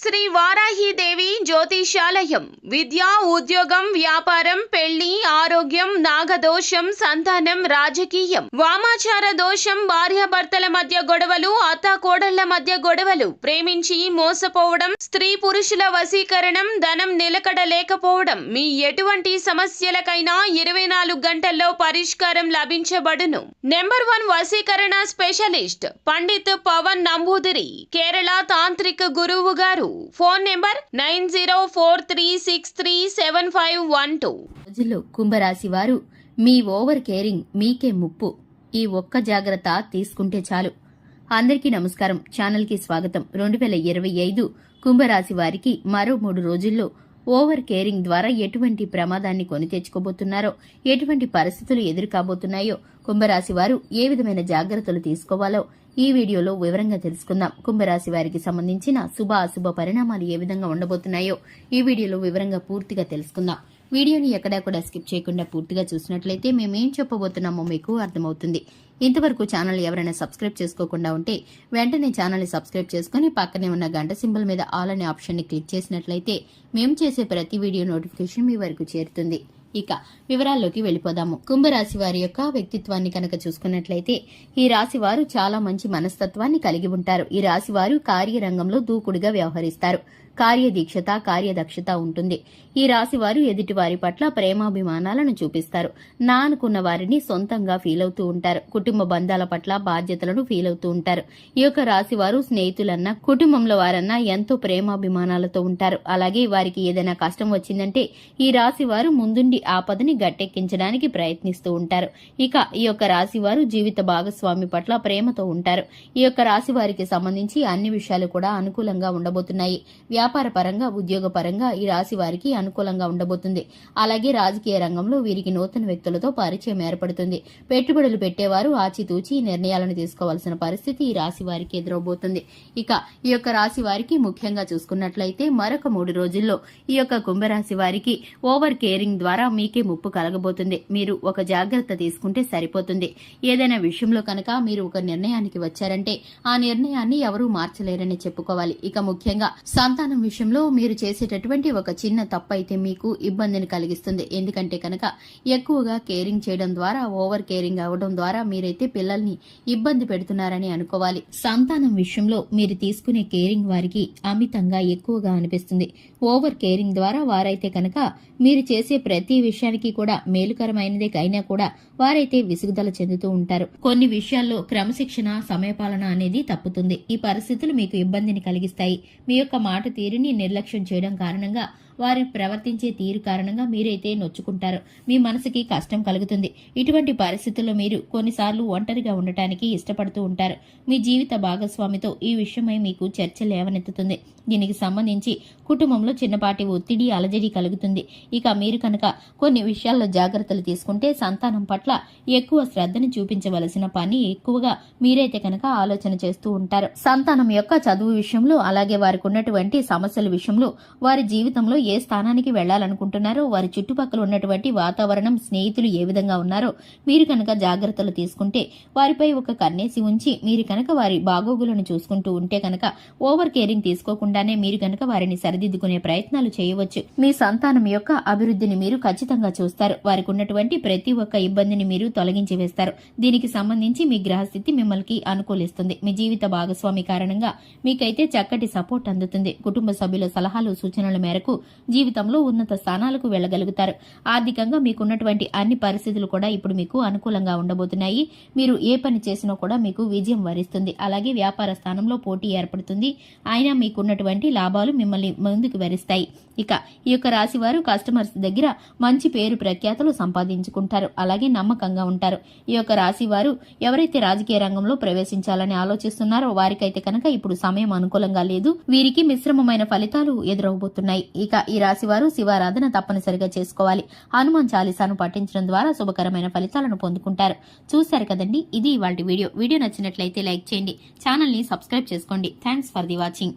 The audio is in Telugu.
శ్రీ వారాహిదేవి జ్యోతిషాలయం విద్య, ఉద్యోగం, వ్యాపారం, పెళ్లి, ఆరోగ్యం, నాగదోషం, సంతానం, రాజకీయం, వామాచార దోషం, భార్యాభర్తల మధ్య గొడవలు, అత్తాకోడళ్ల మధ్య గొడవలు, ప్రేమించి మోసపోవడం, స్త్రీ పురుషుల వశీకరణం, ధనం నిలకడ లేకపోవడం, మీ ఎటువంటి సమస్యలకైనా 24 గంటల్లో పరిష్కారం లభించబడును. నెంబర్ 1 వశీకరణ స్పెషలిస్ట్ పండిత్ పవన్ నంబూదిరి, కేరళ తాంత్రిక గురువు గారు. Phone number 9043637512. రోజుల్లో కుంభరాశి వారు మీ ఓవర్ కేరింగ్ మీకే ముప్పు. ఈ ఒక్క జాగ్రత్త తీసుకుంటే చాలు. అందరికీ నమస్కారం. ఛానల్ కి స్వాగతం. 2025 కుంభరాశి వారికి మరో 3 రోజుల్లో ఓవర్ కేరింగ్ ద్వారా ఎటువంటి ప్రమాదాన్ని కొని తెచ్చుకోబోతున్నారో, ఎటువంటి పరిస్థితులు ఎదురుకాబోతున్నాయో, కుంభరాశి వారు ఏ విధమైన జాగ్రత్తలు తీసుకోవాలో ఈ వీడియోలో వివరంగా తెలుసుకుందాం. కుంభరాశి వారికి సంబంధించిన శుభ అశుభ పరిణామాలు ఏ విధంగా ఉండబోతున్నాయో ఈ వీడియోలో వివరంగా పూర్తిగా తెలుసుకుందాం. వీడియోని ఎక్కడా కూడా స్కిప్ చేయకుండా పూర్తిగా చూసినట్లయితే మేమేం చెప్పబోతున్నామో మీకు అర్థమవుతుంది. ఇంతవరకు ఛానల్ ఎవరైనా సబ్స్క్రైబ్ చేసుకోకుండా ఉంటే వెంటనే ఛానల్ ని సబ్స్క్రైబ్ చేసుకుని పక్కనే ఉన్న గంట సింబల్ మీద ఆల్ అనే ఆప్షన్ ని క్లిక్ చేసినట్లయితే మేము చేసే ప్రతి వీడియో నోటిఫికేషన్ మీ వరకు చేరుతుంది. ఇక వివరాల్లోకి వెళ్లిపోదాము. కుంభరాశి వారి యొక్క వ్యక్తిత్వాన్ని కనుక చూసుకున్నట్లయితే ఈ రాశి వారు చాలా మంచి మనస్తత్వాన్ని కలిగి ఉంటారు. ఈ రాశి వారు కార్యరంగంలో దూకుడుగా వ్యవహరిస్తారు. కార్యదీక్షత, కార్యదక్షత ఉంటుంది. ఈ రాశి వారు ఎదుటి వారి పట్ల ప్రేమాభిమానాలను చూపిస్తారు. నా అనుకున్న వారిని సొంతంగా ఫీల్ అవుతూ ఉంటారు. కుటుంబ బంధాల పట్ల బాధ్యతలను ఫీల్ అవుతూ ఉంటారు. ఈ యొక్క రాశి వారు స్నేహితులన్నా, కుటుంబంలో వారన్నా ఎంతో ప్రేమాభిమానాలతో ఉంటారు. అలాగే వారికి ఏదైనా కష్టం వచ్చిందంటే ఈ రాశి వారు ముందుండి ఆపదని గట్టెక్కించడానికి ప్రయత్నిస్తూ ఉంటారు. ఇక ఈ యొక్క రాశి వారు జీవిత భాగస్వామి పట్ల ప్రేమతో ఉంటారు. ఈ యొక్క రాశి వారికి సంబంధించి అన్ని విషయాలు కూడా అనుకూలంగా ఉండబోతున్నాయి. వ్యాపార పరంగా, ఉద్యోగ పరంగా ఈ రాశి వారికి అనుకూలంగా ఉండబోతుంది. అలాగే రాజకీయ రంగంలో వీరికి నూతన వ్యక్తులతో పరిచయం ఏర్పడుతుంది. పెట్టుబడులు పెట్టేవారు ఆచితూచి నిర్ణయాలను తీసుకోవాల్సిన పరిస్థితి ఈ రాశి వారికి ఎదురవబోతుంది. ఇక ఈ యొక్క రాశి వారికి ముఖ్యంగా చూసుకున్నట్లయితే మరొక 3 రోజుల్లో ఈ యొక్క కుంభరాశి వారికి ఓవర్ కేరింగ్ ద్వారా మీకే ముప్పు కలగబోతుంది. మీరు ఒక జాగ్రత్త తీసుకుంటే సరిపోతుంది. ఏదైనా విషయంలో కనుక మీరు ఒక నిర్ణయానికి వచ్చారంటే ఆ నిర్ణయాన్ని ఎవరూ మార్చలేరని చెప్పుకోవాలి. ఇక ముఖ్యంగా సంతానం విషయంలో మీరు చేసేటటువంటి ఒక చిన్న తప్పు అయితే మీకు ఇబ్బందిని కలిగిస్తుంది. ఎందుకంటే కనుక ఎక్కువగా కేరింగ్ చేయడం ద్వారా, ఓవర్ కేరింగ్ అవడం ద్వారా మీరైతే పిల్లల్ని ఇబ్బంది పెడుతున్నారని అనుకోవాలి. సంతానం విషయంలో మీరు తీసుకునే కేరింగ్ వారికి అమితంగా ఎక్కువగా అనిపిస్తుంది. ఓవర్ కేరింగ్ ద్వారా వారైతే కనుక మీరు చేసే ప్రతి విషయానికి కూడా మేలుకరమైనదే అయినా కూడా వారైతే విసుగుదల చెందుతూ ఉంటారు. కొన్ని విషయాల్లో క్రమశిక్షణ, సమయపాలన అనేది తప్పుతుంది. ఈ పరిస్థితులు మీకు ఇబ్బందిని కలిగిస్తాయి. మీ యొక్క మాట తీరుని నిర్లక్ష్యం చేయడం కారణంగా, వారి ప్రవర్తించే తీరు కారణంగా మీరైతే నొచ్చుకుంటారు. మీ మనసుకి కష్టం కలుగుతుంది. ఇటువంటి పరిస్థితుల్లో మీరు కొన్నిసార్లు ఒంటరిగా ఉండటానికి ఇష్టపడుతూ ఉంటారు. మీ జీవిత భాగస్వామితో ఈ విషయమై మీకు చర్చ లేవనెత్తుతుంది. దీనికి సంబంధించి కుటుంబంలో చిన్నపాటి ఒత్తిడి, అలజడి కలుగుతుంది. ఇక మీరు కనుక కొన్ని విషయాల్లో జాగ్రత్తలు తీసుకుంటే సంతానం పట్ల ఎక్కువ శ్రద్ధను చూపించవలసిన పని ఎక్కువగా మీరైతే కనుక ఆలోచన చేస్తూ ఉంటారు. సంతానం యొక్క చదువు విషయంలో, అలాగే వారికి ఉన్నటువంటి సమస్యల విషయంలో, వారి జీవితంలో ఏ స్థానానికి వెళ్లాలనుకుంటున్నారో, వారి చుట్టుపక్కల ఉన్నటువంటి వాతావరణం, స్నేహితులు ఏ విధంగా ఉన్నారో మీరు కనుక జాగ్రత్తలు తీసుకుంటే, వారిపై ఒక కన్నేసి ఉంచి మీరు కనుక వారి బాగోగులను చూసుకుంటూ ఉంటే కనుక ఓవర్ కేరింగ్ తీసుకోకుండానే మీరు కనుక వారిని సరిదిద్దుకునే ప్రయత్నాలు చేయవచ్చు. మీ సంతానం యొక్క అభివృద్ధిని మీరు ఖచ్చితంగా చూస్తారు. వారికి ఉన్నటువంటి ప్రతి ఒక్క ఇబ్బందిని మీరు తొలగించి వేస్తారు. దీనికి సంబంధించి మీ గ్రహస్థితి మిమ్మల్ని అనుకూలిస్తుంది. మీ జీవిత భాగస్వామి కారణంగా మీకైతే చక్కటి సపోర్ట్ అందుతుంది. కుటుంబ సభ్యుల సలహాలు, సూచనల మేరకు జీవితంలో ఉన్నత స్థానాలకు వెళ్లగలుగుతారు. ఆర్థికంగా మీకున్నటువంటి అన్ని పరిస్థితులు కూడా ఇప్పుడు మీకు అనుకూలంగా ఉండబోతున్నాయి. మీరు ఏ పని చేసినా కూడా మీకు విజయం వరిస్తుంది. అలాగే వ్యాపార స్థానంలో పోటీ ఏర్పడుతుంది. అయినా మీకున్నటువంటి లాభాలు మిమ్మల్ని ముందుకు వరిస్తాయి. ఇక ఈ యొక్క రాశి వారు కస్టమర్స్ దగ్గర మంచి పేరు ప్రఖ్యాతులు సంపాదించుకుంటారు. అలాగే నమ్మకంగా ఉంటారు. ఈ యొక్క రాశి వారు ఎవరైతే రాజకీయ రంగంలో ప్రవేశించాలని ఆలోచిస్తున్నారో వారికైతే కనుక ఇప్పుడు సమయం అనుకూలంగా లేదు. వీరికి మిశ్రమమైన ఫలితాలు ఎదురవబోతున్నాయి. ఇక ఈ రాశి వారు శివారాధన తప్పనిసరిగా చేసుకోవాలి. హనుమాన్ చాలీసాను పఠించడం ద్వారా శుభకరమైన ఫలితాలను పొందుకుంటారు. చూశారు కదండి, ఇది ఇవాల్టి వీడియో. వీడియో నచ్చినట్లయితే లైక్ చేయండి. ఛానల్ ని సబ్స్క్రైబ్ చేసుకోండి. Thanks for the watching.